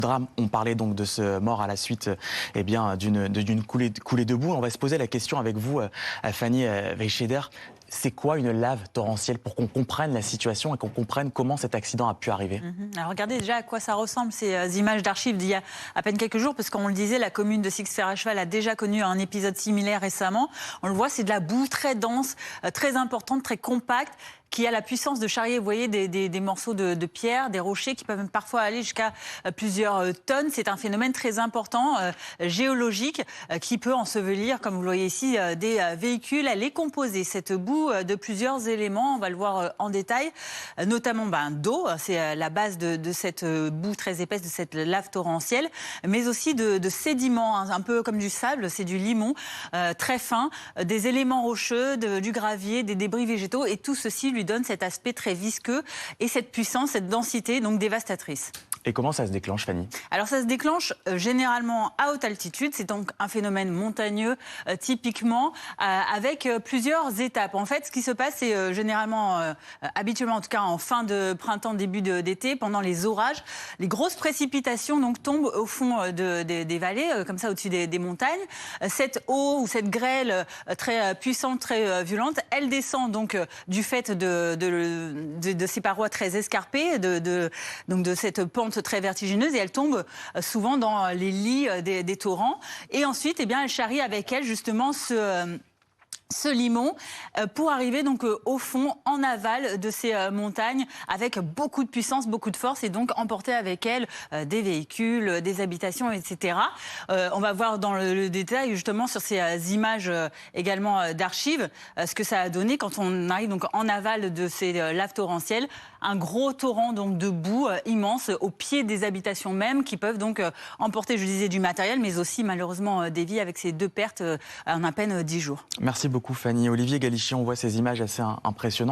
Drame, on parlait donc de ce mort à la suite d'une coulée de boue. On va se poser la question avec vous, Fanny Weisscheder. C'est quoi une lave torrentielle pour qu'on comprenne la situation et qu'on comprenne comment cet accident a pu arriver? Alors regardez déjà à quoi ça ressemble ces images d'archives d'il y a à peine quelques jours, parce qu'on le disait, la commune de Six-Fer-à-Cheval a déjà connu un épisode similaire récemment. On le voit, c'est de la boue très dense, très importante, très compacte, qui a la puissance de charrier, vous voyez, des morceaux de pierre, des rochers qui peuvent même parfois aller jusqu'à plusieurs tonnes. C'est un phénomène très important, géologique, qui peut ensevelir, comme vous le voyez ici, des véhicules. Elle est composée, cette boue, de plusieurs éléments, on va le voir en détail, notamment d'eau, c'est la base de cette boue très épaisse, de cette lave torrentielle, mais aussi de sédiments, un peu comme du sable, c'est du limon, très fin, des éléments rocheux, du gravier, des débris végétaux, et tout ceci lui donne cet aspect très visqueux et cette puissance, cette densité donc dévastatrice. Et comment ça se déclenche, Fanny? Alors ça se déclenche généralement à haute altitude, c'est donc un phénomène montagneux typiquement, avec plusieurs étapes. En fait, ce qui se passe, c'est généralement, habituellement en tout cas en fin de printemps, début d'été, pendant les orages, les grosses précipitations donc tombent au fond des vallées, comme ça au-dessus des montagnes. Cette eau ou cette grêle très puissante, très violente, elle descend donc du fait de ces parois très escarpées, donc de cette pente très vertigineuse, et elle tombe souvent dans les lits des torrents. Et ensuite, elle charrie avec elle justement ce limon pour arriver donc au fond, en aval de ces montagnes, avec beaucoup de puissance, beaucoup de force, et donc emporter avec elle des véhicules, des habitations, etc. On va voir dans le détail justement sur ces images également d'archives ce que ça a donné quand on arrive donc en aval de ces laves torrentielles, un gros torrent donc de boue immense au pied des habitations même, qui peuvent donc emporter, je disais, du matériel, mais aussi malheureusement des vies, avec ces deux pertes en à peine 10 jours. Merci beaucoup, Fanny. Olivier Galichian, on voit ces images assez impressionnantes.